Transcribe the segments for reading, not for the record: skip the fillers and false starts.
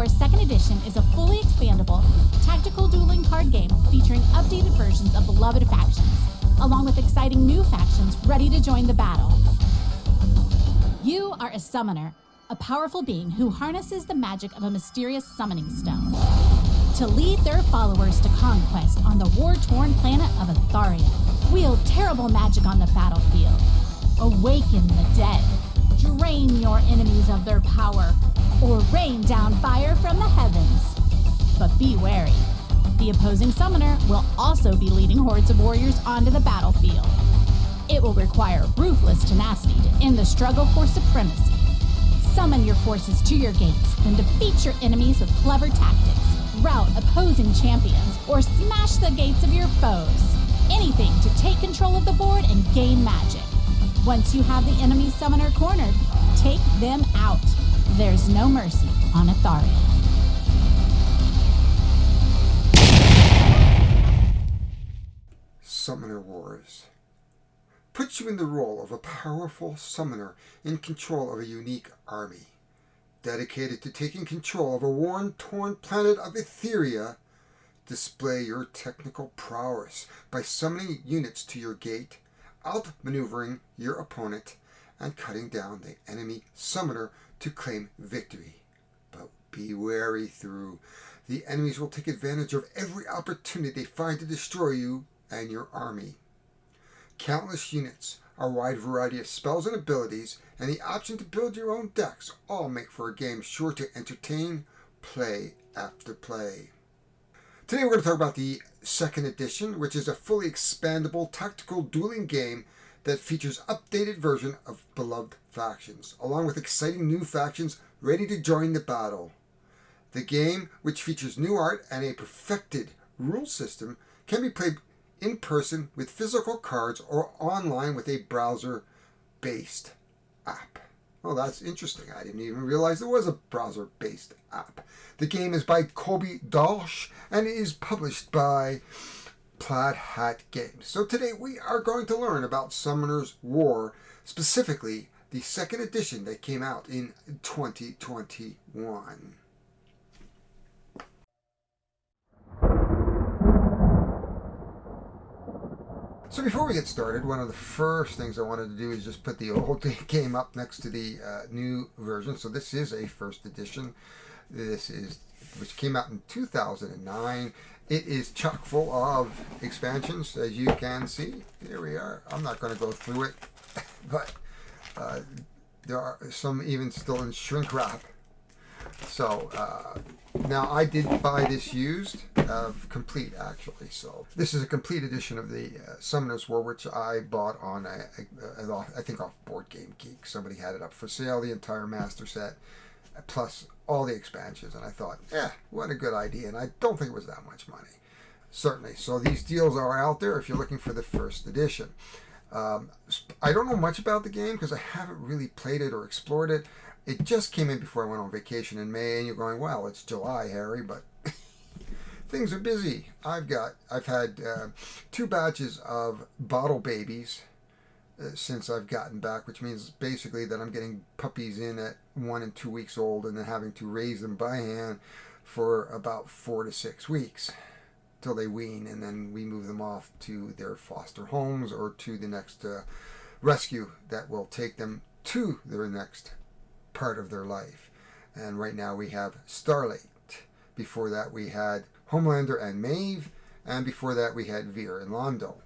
Wars 2nd Edition is a fully expandable, tactical dueling card game featuring updated versions of beloved factions, along with exciting new factions ready to join the battle. You are a summoner, a powerful being who harnesses the magic of a mysterious summoning stone to lead their followers to conquest on the war-torn planet of Atharia. Wield terrible magic on the battlefield. Awaken the dead. Drain your enemies of their power, or rain down fire from the heavens. But be wary. The opposing summoner will also be leading hordes of warriors onto the battlefield. It will require ruthless tenacity to end the struggle for supremacy. Summon your forces to your gates, then defeat your enemies with clever tactics. Rout opposing champions, or smash the gates of your foes. Anything to take control of the board and gain magic. Once you have the enemy summoner cornered, take them out. There's no mercy on Atharia. Summoner Wars puts you in the role of a powerful summoner in control of a unique army. Dedicated to taking control of a war-torn planet of Etheria, display your technical prowess by summoning units to your gate, outmaneuvering your opponent, and cutting down the enemy summoner to claim victory. But be wary through. The enemies will take advantage of every opportunity they find to destroy you and your army. Countless units, a wide variety of spells and abilities, and the option to build your own decks all make for a game sure to entertain play after play. Today we're going to talk about the 2nd edition, which is a fully expandable tactical dueling game that features updated version of beloved factions, along with exciting new factions ready to join the battle. The game, which features new art and a perfected rule system, can be played in person with physical cards or online with a browser-based app. Oh, that's interesting. I didn't even realize there was a browser-based app. The game is by Kobe Dolsh and is published by Plaid Hat Games. So today we are going to learn about Summoner's War, specifically the 2nd edition that came out in 2021. So before we get started, one of the first things I wanted to do is just put the old game up next to the new version. So this is a 1st edition. Which came out in 2009. It is chock full of expansions, as you can see. Here we are. I'm not going to go through it, but there are some even still in shrink wrap. So now I did buy this used, complete actually. So this is a complete edition of the Summoner's War, which I bought on I think off Board Game Geek. Somebody had it up for sale, the entire master set, plus all the expansions, and I thought, what a good idea, and I don't think it was that much money. Certainly. So these deals are out there if you're looking for the 1st edition. I don't know much about the game because I haven't really played it or explored it. It just came in before I went on vacation in May, and you're going, well, it's July, Harry, but things are busy. I've had 2 batches of bottle babies since I've gotten back, which means basically that I'm getting puppies in at 1 and 2 weeks old and then having to raise them by hand for about 4 to 6 weeks till they wean, and then we move them off to their foster homes or to the next rescue that will take them to their next part of their life. And right now we have Starlight. Before that we had Homelander and Maeve, and before that we had Veer and Londo.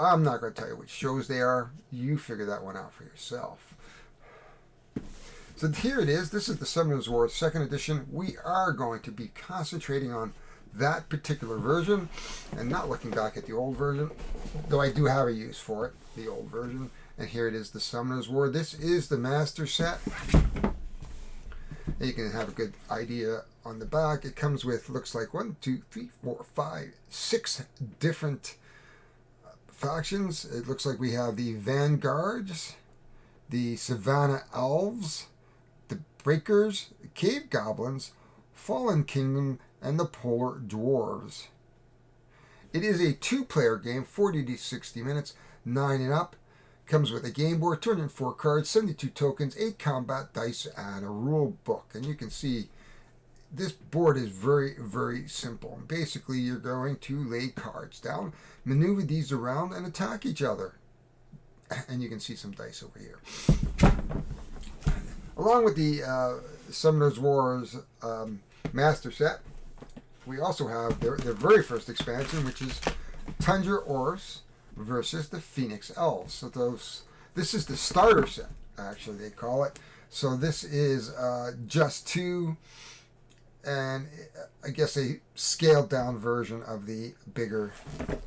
I'm not going to tell you which shows they are. You figure that one out for yourself. So here it is. This is the Summoner's War 2nd edition. We are going to be concentrating on that particular version and not looking back at the old version, though I do have a use for it, the old version. And here it is, the Summoner's War. This is the master set. And you can have a good idea on the back. It comes with, looks like 1, 2, 3, 4, 5, 6 different factions. It looks like we have the Vanguards, the Savannah Elves, the Breakers, the Cave Goblins, Fallen Kingdom, and the Polar Dwarves. It is a 2-player game, 40 to 60 minutes, 9 and up. Comes with a game board, 204 cards, 72 tokens, 8 combat dice, and a rule book. And you can see this board is very, very simple. Basically, you're going to lay cards down, maneuver these around, and attack each other. And you can see some dice over here. Along with the Summoner's Wars Master Set, we also have their very first expansion, which is Tundra Orcs versus the Phoenix Elves. So this is the starter set, actually, they call it. So this is just two, and I guess a scaled down version of the bigger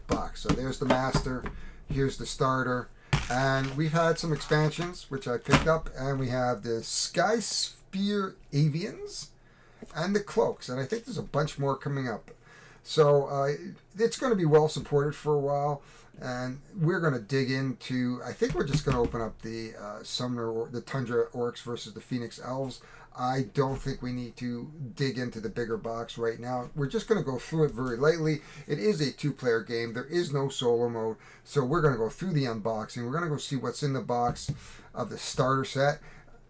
box. So there's the Master, here's the starter, and we've had some expansions, which I picked up, and we have the Sky Sphere Avians and the Cloaks, and I think there's a bunch more coming up. So it's going to be well supported for a while, and we're going to dig into, I think we're just going to open up the the Tundra Orcs versus the Phoenix Elves. I don't think we need to dig into the bigger box right now. We're just going to go through it very lightly. It is a two-player game. There is no solo mode, so we're going to go through the unboxing. We're going to go see what's in the box of the starter set,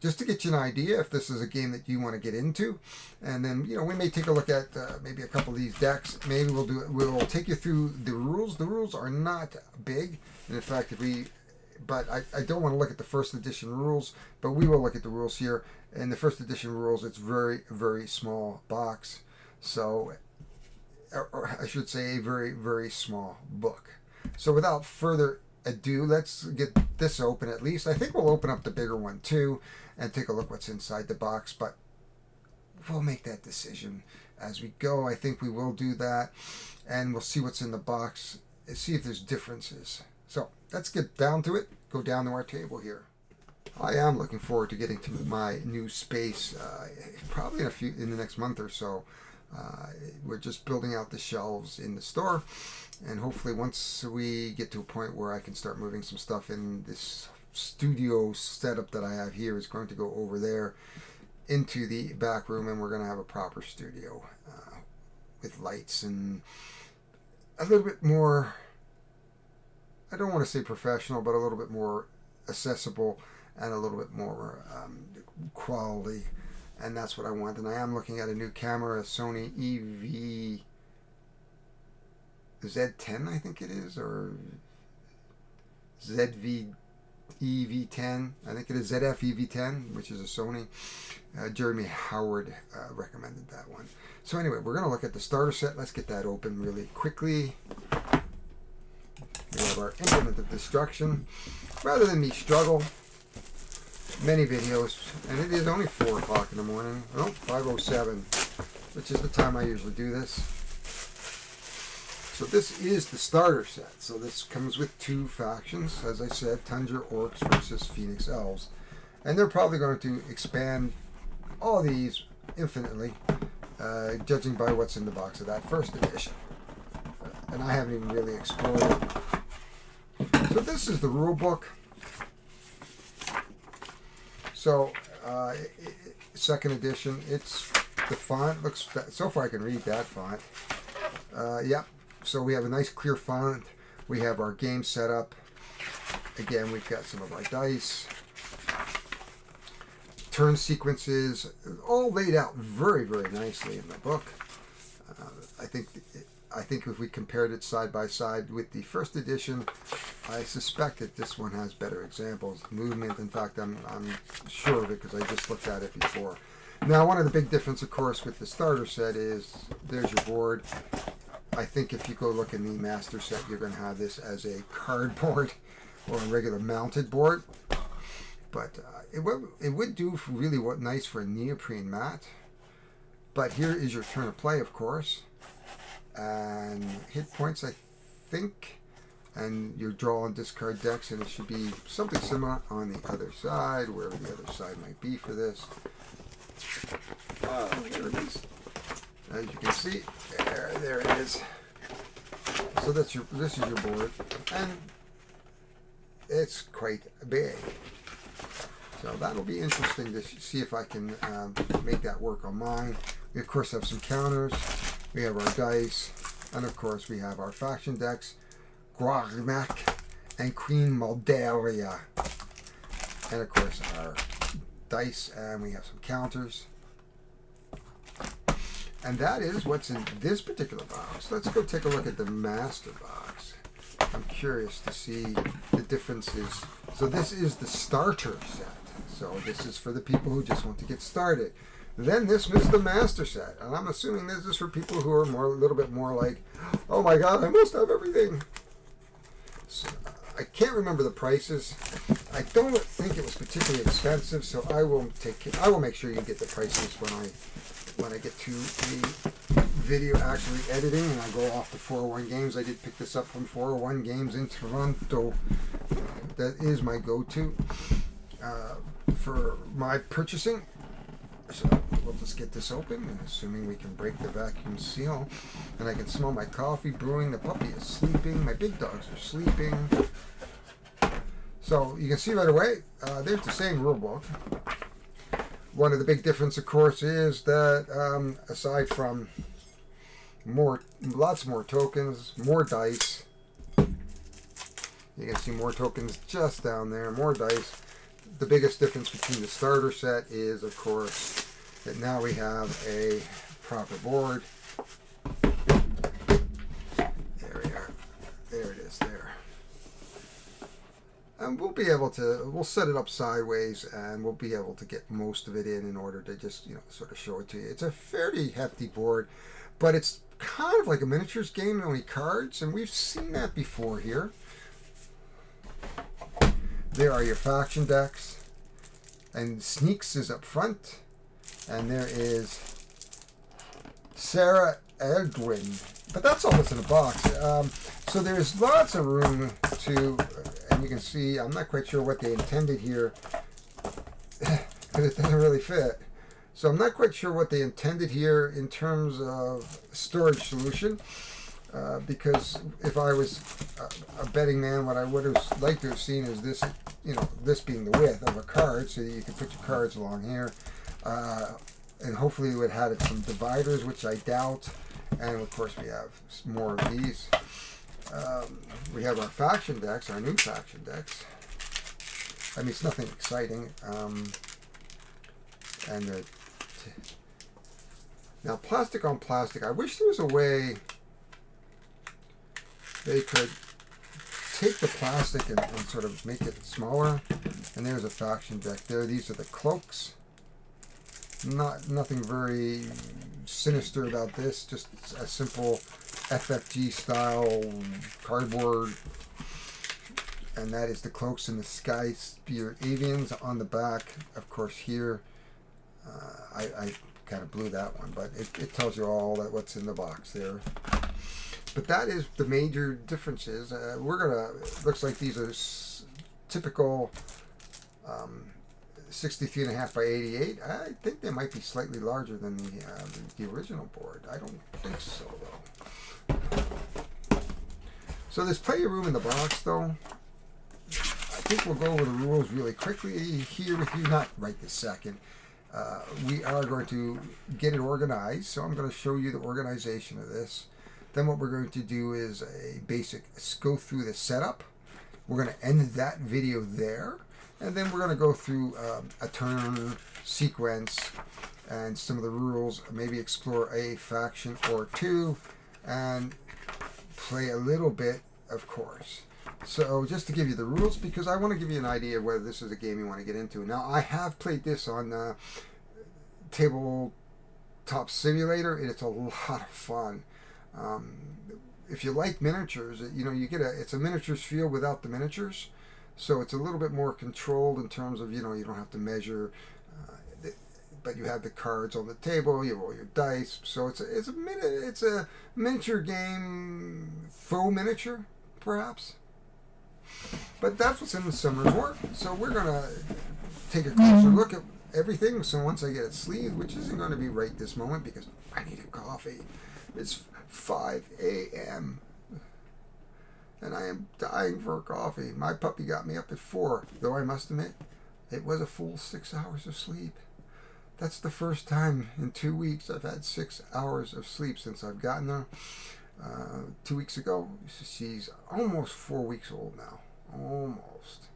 just to get you an idea if this is a game that you want to get into. And then, we may take a look at maybe a couple of these decks. Maybe we'll take you through the rules. The rules are not big. And in fact, but I don't want to look at the first edition rules, but we will look at the rules here. In the first edition rules, it's very, very small box. So, or I should say a very, very small book. So without further ado, let's get this open at least. I think we'll open up the bigger one too and take a look what's inside the box, but we'll make that decision as we go. I think we will do that, and we'll see what's in the box and see if there's differences. So let's get down to it, go down to our table here. I am looking forward to getting to my new space probably in the next month or so. We're just building out the shelves in the store, and hopefully once we get to a point where I can start moving some stuff in, this studio setup that I have here is going to go over there into the back room, and we're going to have a proper studio with lights and a little bit more, I don't want to say professional, but a little bit more accessible and a little bit more quality. And that's what I want. And I am looking at a new camera, a Sony Z10, I think it is, or EV10. I think it is ZF EV10, which is a Sony. Jeremy Howard recommended that one. So anyway, we're going to look at the starter set. Let's get that open really quickly. We have our Implement of Destruction. Rather than me struggle, many videos, and it is only 4 o'clock in the morning. Oh, 5:07, which is the time I usually do this. So this is the starter set. So this comes with 2 factions, as I said, Tundra Orcs versus Phoenix Elves. And they're probably going to expand all these infinitely, judging by what's in the box of that first edition. And I haven't even really explored it. So this is the rule book. So, second edition, it's the font looks, so far I can read that font. Yeah, so we have a nice clear font. We have our game set up. Again, we've got some of our dice. Turn sequences, all laid out very, very nicely in the book. I think if we compared it side by side with the first edition, I suspect that this one has better examples. Movement, in fact, I'm sure of it because I just looked at it before. Now, one of the big differences, of course, with the starter set is there's your board. I think if you go look in the master set, you're going to have this as a cardboard or a regular mounted board. But it would do really nice for a neoprene mat. But here is your turn of play, of course. And hit points, I think, and your draw and discard decks, and it should be something similar on the other side, wherever the other side might be for this. There it is. As you can see, there it is. So this is your board, and it's quite big. So that'll be interesting to see if I can make that work on mine. We of course have some counters. We have our dice, and of course we have our faction decks, Grognak and Queen Moldaria. And of course our dice, and we have some counters. And that is what's in this particular box. Let's go take a look at the master box. I'm curious to see the differences. So this is the starter set. So this is for the people who just want to get started. Then this is the master set. And I'm assuming this is for people who are a little bit more like, oh my god, I must have everything. So, I can't remember the prices. I don't think it was particularly expensive, so I will make sure you get the prices when I get to the video actually editing and I go off to 401 Games. I did pick this up from 401 Games in Toronto. That is my go-to for my purchasing. So we'll just get this open, assuming we can break the vacuum seal. And I can smell my coffee brewing. The puppy is sleeping. My big dogs are sleeping. So you can see right away, there's the same rule book. One of the big difference, of course, is that aside from lots more tokens, more dice. You can see more tokens just down there, more dice. The biggest difference between the starter set is, of course, that now we have a proper board. There we are. There it is there. And we'll set it up sideways and we'll be able to get most of it in order to just, sort of show it to you. It's a fairly hefty board, but it's kind of like a miniatures game, only cards, and we've seen that before here. There are your faction decks, and Sneaks is up front, and there is Sarah Edwin, but that's all that's in the box. So there's lots of room to, and you can see, I'm not quite sure what they intended here, because it doesn't really fit. So I'm not quite sure what they intended here in terms of storage solution. Because if I was a betting man, what I would have liked to have seen is this, this being the width of a card, so that you could put your cards along here, and hopefully it would have some dividers, which I doubt. And of course we have more of these. We have our faction decks, our new faction decks. I mean, it's nothing exciting. And now plastic on plastic. I wish there was a way they could take the plastic and sort of make it smaller. And there's a faction deck there. These are the cloaks. Nothing very sinister about this. Just a simple FFG style cardboard. And that is the cloaks and the Sky Spirit Avians on the back. Of course here, I kind of blew that one, but it tells you all that what's in the box there. But that is the major differences. Looks like these are typical 63.5 by 88. I think they might be slightly larger than the original board. I don't think so, though. So there's plenty of room in the box, though. I think we'll go over the rules really quickly here with you, not right this second. We are going to get it organized, so I'm going to show you the organization of this. Then what we're going to do is go through the setup. We're going to end that video there, and then we're going to go through a turn sequence and some of the rules, maybe explore a faction or two, and play a little bit, of course. So just to give you the rules, because I want to give you an idea of whether this is a game you want to get into. Now, I have played this on Tabletop Simulator, and it's a lot of fun. If you like miniatures, you get it's a miniatures feel without the miniatures, so it's a little bit more controlled in terms of you don't have to measure, but you have the cards on the table, you roll your dice, so it's a miniature game, faux miniature perhaps. But that's what's in the Summer's War. So we're gonna take a closer look at everything. So once I get it sleeved, which isn't going to be right this moment because I need a coffee. It's 5 a.m. and I am dying for a coffee. My puppy got me up at 4, though I must admit it was a full 6 hours of sleep. That's the first time in 2 weeks I've had 6 hours of sleep since I've gotten her. 2 weeks ago. She's almost 4 weeks old now. Almost.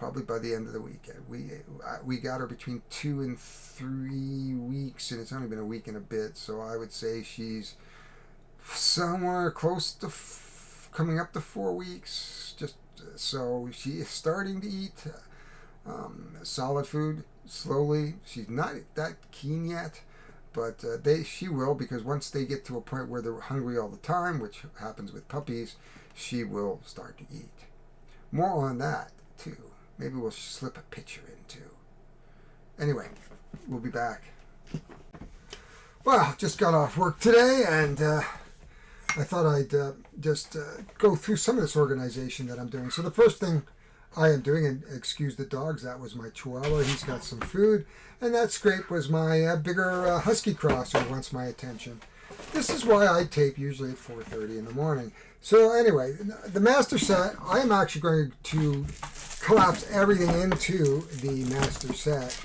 probably by the end of the week. We got her between 2 and 3 weeks, and it's only been a week and a bit, so I would say she's somewhere close to coming up to 4 weeks. Just so she is starting to eat solid food slowly. She's not that keen yet, but she will, because once they get to a point where they're hungry all the time, which happens with puppies, she will start to eat. More on that too. Maybe we'll slip a picture in too. Anyway, we'll be back. Well, just got off work today, and I thought I'd just go through some of this organization that I'm doing. So the first thing I am doing, and excuse the dogs, that was my Chihuahua. He's got some food. And that scrape was my bigger Husky Cross, who wants my attention. This is why I tape usually at 4:30 in the morning. So anyway, the master set, I am actually going to collapse everything into the master set.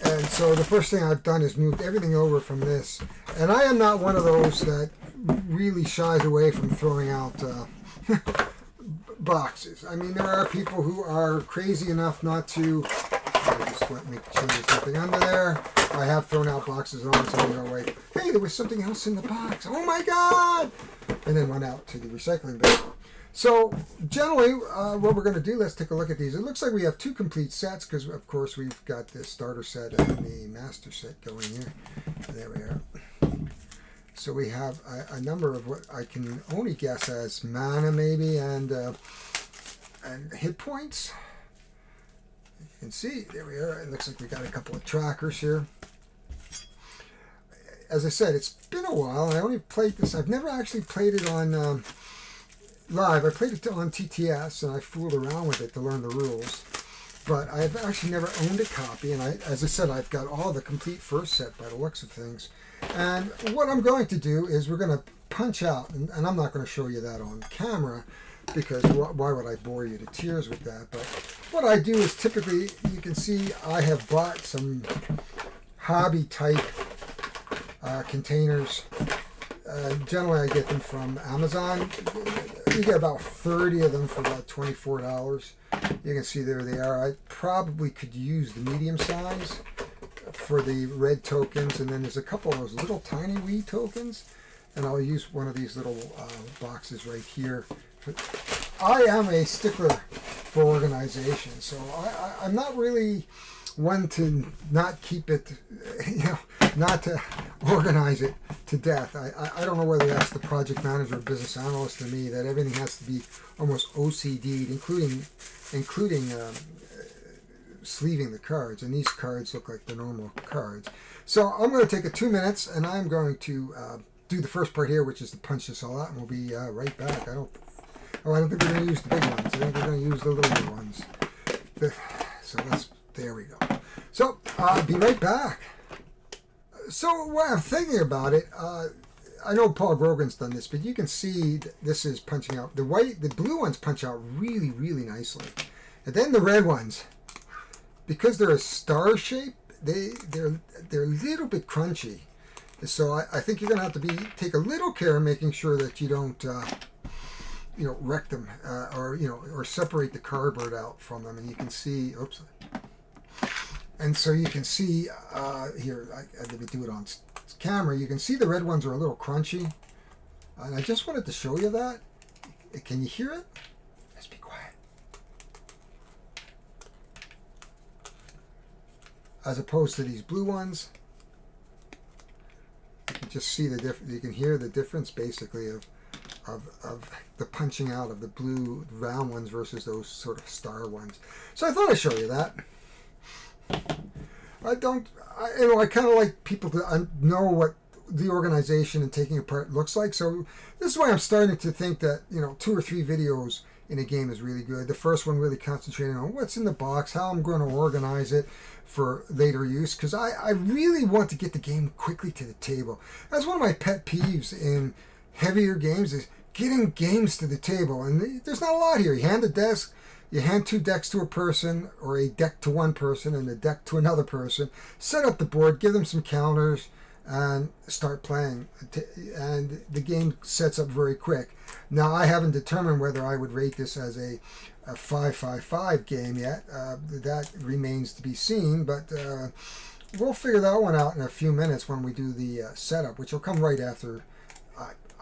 And so the first thing I've done is moved everything over from this. And I am not one of those that really shies away from throwing out boxes. I mean, there are people who are crazy enough not to. I just want to make sure there's nothing under there. I have thrown out boxes and all of a sudden go like, hey, there was something else in the box. Oh my God! And then went out to the recycling bin. So generally, what we're going to do, let's take a look at these. It looks like we have 2 complete sets because, of course, we've got the starter set and the master set going here. There we are. So we have a number of what I can only guess as mana maybe and hit points. You can see, there we are. It looks like we got a couple of trackers here. As I said, it's been a while. I only played this. I've never actually played it on live. I played it on TTS and I fooled around with it to learn the rules. But I've actually never owned a copy. And as I said, I've got all the complete first set by the looks of things. And what I'm going to do is we're going to punch out, and I'm not going to show you that on camera because why would I bore you to tears with that? But what I do is typically, you can see I have bought some hobby type containers. Generally I get them from Amazon. You get about 30 of them for about $24. You can see there they are. I probably could use the medium size for the red tokens, and then there's a couple of those little tiny wee tokens, and I'll use one of these little boxes right here. I am a stickler for organization, so I'm not really one to not keep it, not to organize it to death. I don't know whether that's the project manager or business analyst in me, that everything has to be almost OCD'd, including sleeving the cards, and these cards look like the normal cards. So I'm going to take 2 minutes, and I'm going to do the first part here, which is to punch this all out, and we'll be right back. I don't think we're going to use the big ones. I think we're going to use the little ones. There we go. So I'll be right back. So while I'm thinking about it, I know Paul Grogan's done this, but you can see this is punching out. The blue ones punch out really, really nicely, and then the red ones, because they're a star shape, they're a little bit crunchy. So I think you're going to have to take a little care in making sure that you don't wreck them or separate the cardboard out from them. And you can see, oops. And so you can see here, I didn't do it on camera. You can see the red ones are a little crunchy, and I just wanted to show you that. Can you hear it? Let's be quiet. As opposed to these blue ones, you can just see the difference. You can hear the difference basically of the punching out of the blue round ones versus those sort of star ones. So I thought I'd show you that. I kind of like people to know what the organization and taking apart looks like. So this is why I'm starting to think that 2 or 3 videos in a game is really good. The first one really concentrating on what's in the box, how I'm going to organize it for later use, because I really want to get the game quickly to the table. That's one of my pet peeves in heavier games, is getting games to the table. And there's not a lot here. You hand 2 decks to a person, or a deck to one person and a deck to another person, set up the board, give them some counters, and start playing. And the game sets up very quick. Now, I haven't determined whether I would rate this as a 5-5-5 game yet. That remains to be seen, but we'll figure that one out in a few minutes when we do the setup, which will come right after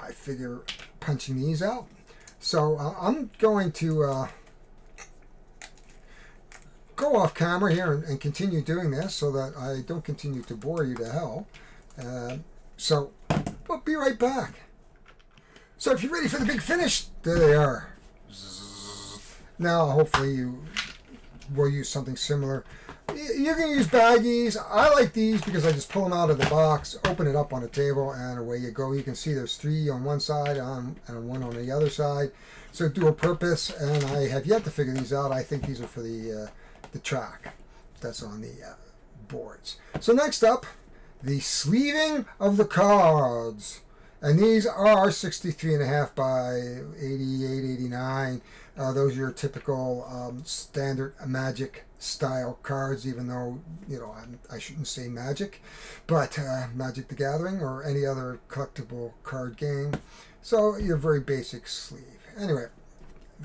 I figure punching these out. So I'm going to go off camera here and continue doing this so that I don't continue to bore you to hell. So we'll be right back. So if you're ready for the big finish, there they are. Now hopefully you will use something similar. You can use baggies. I like these because I just pull them out of the box, open it up on a table, and away you go. You can see there's 3 on one side and 1 on the other side. So dual purpose, and I have yet to figure these out. I think these are for the track that's on the boards. So next up, the sleeving of the cards. And these are 63.5 by 88, 89. Those are your typical standard Magic style cards, even though, you know, I shouldn't say Magic, but Magic the Gathering or any other collectible card game. So your very basic sleeve. Anyway,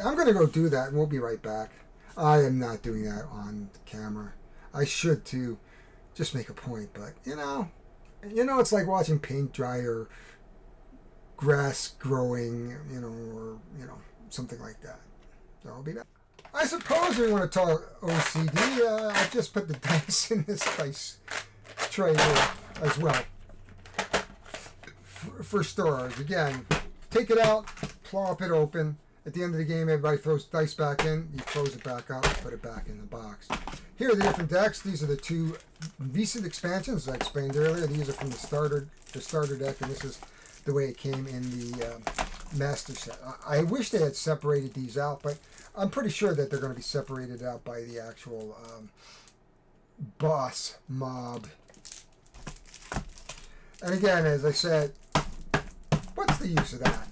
I'm going to go do that and we'll be right back. I am not doing that on camera. I should too, just make a point, but you know, it's like watching paint dry or grass growing, or something like that. So I'll be back. I suppose we want to talk OCD. I just put the dice in this dice tray here as well for storage. Again, take it out, plop it open. At the end of the game, everybody throws dice back in. You close it back up, put it back in the box. Here are the different decks. These are the 2 recent expansions, as I explained earlier. These are from the starter deck, and this is the way it came in the master set. I wish they had separated these out, but I'm pretty sure that they're going to be separated out by the actual boss mob. And again, as I said, what's the use of that?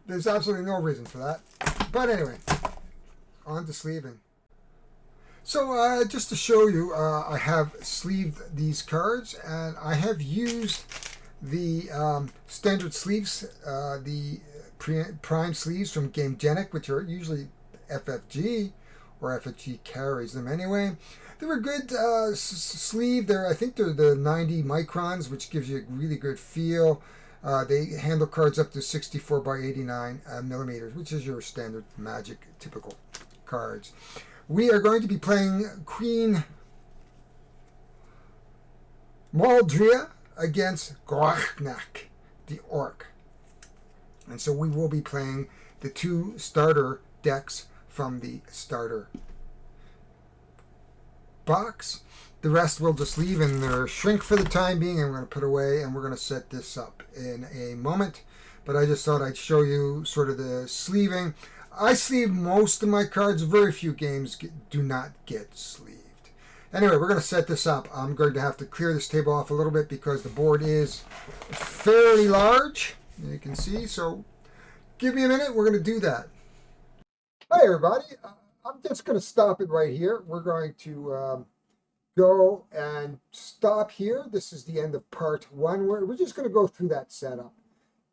There's absolutely no reason for that. But anyway, on to sleeving. So just to show you, I have sleeved these cards, and I have used the standard sleeves, the prime sleeves from Gamegenic, which are usually FFG, or FFG carries them anyway. They're a good sleeve. I think they're the 90 microns, which gives you a really good feel. They handle cards up to 64 by 89 millimeters, which is your standard Magic typical cards. We are going to be playing Queen Maldria against Gorachnak, the Orc. And so we will be playing the 2 starter decks from the starter box. The rest we'll just leave in their shrink for the time being, and we're going to put away, and we're going to set this up in a moment. But I just thought I'd show you sort of the sleeving. I sleeve most of my cards. Very few games do not get sleeved. Anyway, we're going to set this up. I'm going to have to clear this table off a little bit because the board is fairly large, you can see. So give me a minute. We're going to do that. Hi, everybody. I'm just going to stop it right here. We're going to go and stop here. This is the end of part 1. We're just going to go through that setup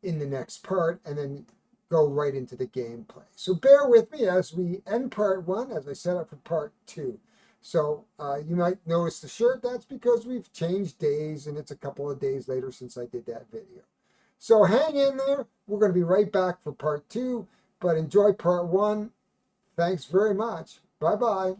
in the next part and then go right into the gameplay. So bear with me as we end part 1 as I set up for part 2. So you might notice the shirt. That's because we've changed days and it's a couple of days later since I did that video. So hang in there. We're going to be right back for part 2, but enjoy part 1. Thanks very much. Bye-bye.